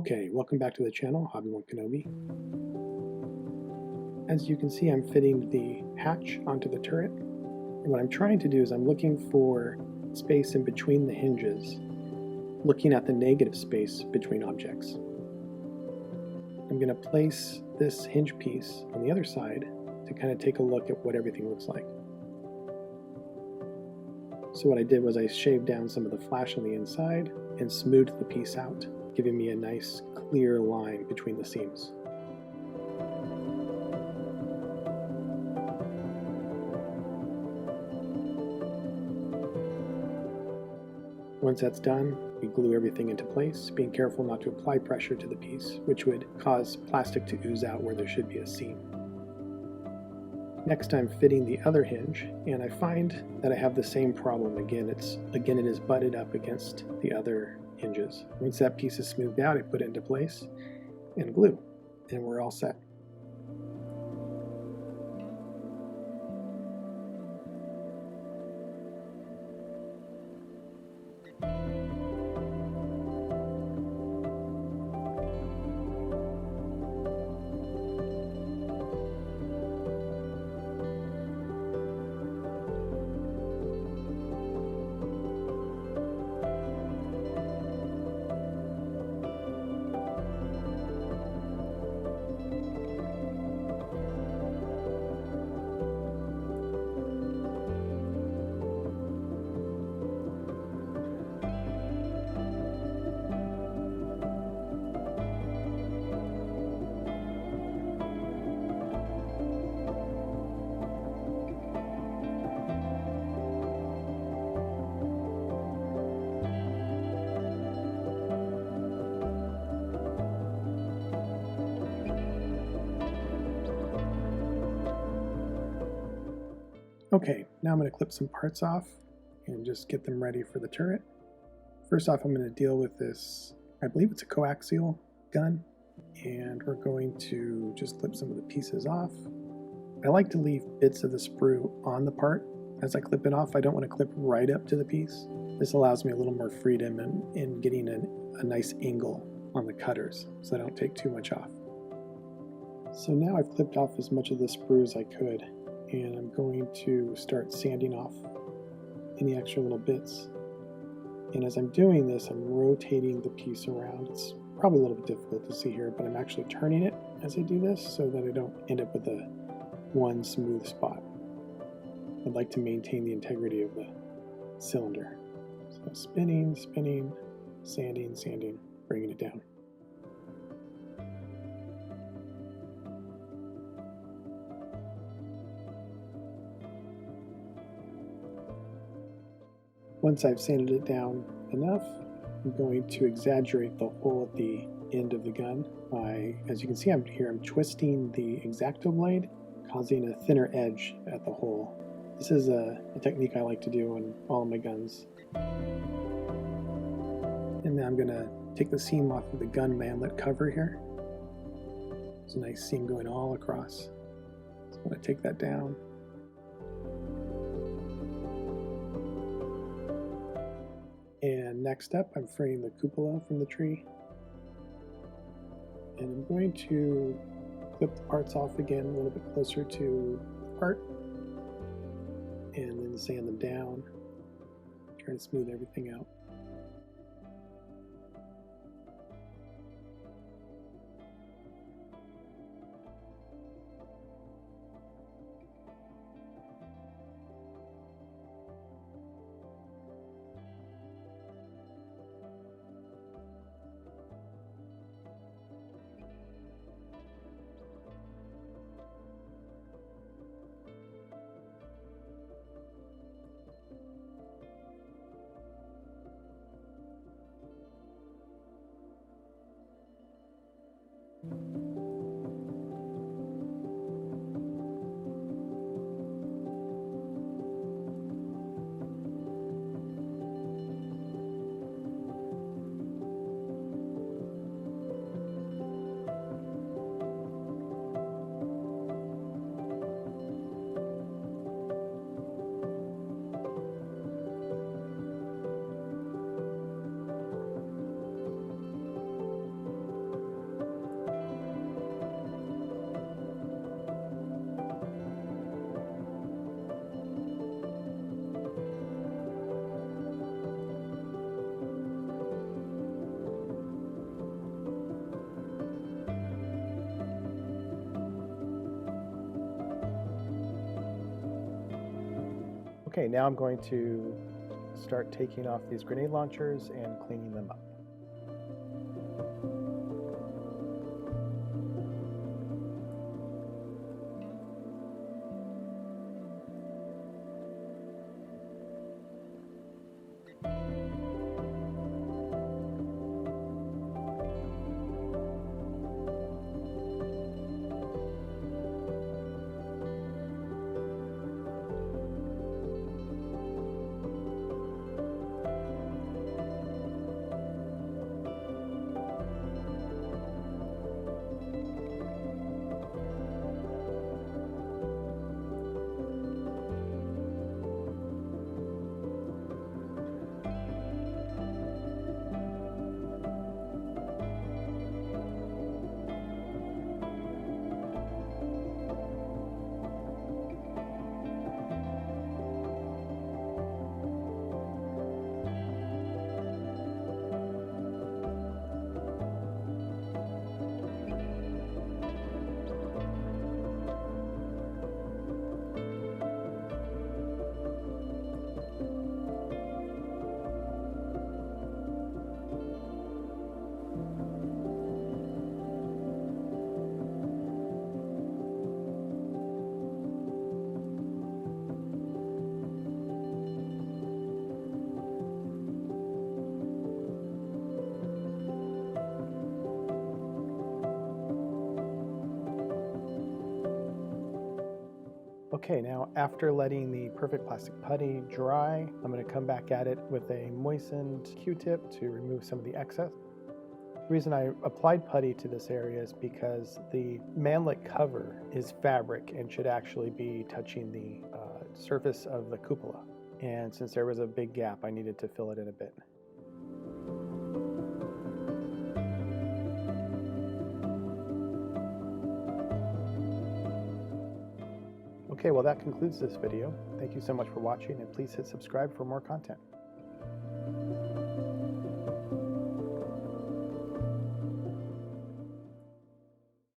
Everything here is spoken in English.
Okay, welcome back to the channel, Hobby1 Kenobi. As you can see, I'm fitting the hatch onto the turret. And what I'm trying to do is I'm looking for space in between the hinges, looking at the negative space between objects. I'm going to place this hinge piece on the other side to kind of take a look at what everything looks like. So what I did was I shaved down some of the flash on the inside and smoothed the piece out, giving me a nice clear line between the seams. Once that's done, we glue everything into place, being careful not to apply pressure to the piece, which would cause plastic to ooze out where there should be a seam. Next, I'm fitting the other hinge, and I find that I have the same problem again. It is butted up against the other hinges. Once that piece is smoothed out, I put it into place and glue, and we're all set. Okay, now I'm going to clip some parts off and just get them ready for the turret. First off, I'm going to deal with this, I believe it's a coaxial gun, and we're going to just clip some of the pieces off. I like to leave bits of the sprue on the part as I clip it off. I don't want to clip right up to the piece. This allows me a little more freedom in getting a nice angle on the cutters so I don't take too much off. So now I've clipped off as much of the sprue as I could, and I'm going to start sanding off any extra little bits. And as I'm doing this, I'm rotating the piece around. It's probably a little bit difficult to see here, but I'm actually turning it as I do this so that I don't end up with one smooth spot. I'd like to maintain the integrity of the cylinder. So spinning, spinning, sanding, sanding, bringing it down. Once I've sanded it down enough, I'm going to exaggerate the hole at the end of the gun by, as you can see I'm twisting the X-Acto blade, causing a thinner edge at the hole. This is a technique I like to do on all of my guns. And now I'm going to take the seam off of the gun manlet cover here. There's a nice seam going all across. So I'm going to take that down. And next up, I'm freeing the cupola from the tree. And I'm going to clip the parts off again a little bit closer to the part. And then sand them down. Try to smooth everything out. Okay, now I'm going to start taking off these grenade launchers and cleaning them up. Okay, now after letting the perfect plastic putty dry, I'm going to come back at it with a moistened Q-tip to remove some of the excess. The reason I applied putty to this area is because the manlet cover is fabric and should actually be touching the surface of the cupola. And since there was a big gap, I needed to fill it in a bit. Okay, well that concludes this video. Thank you so much for watching, and please hit subscribe for more content.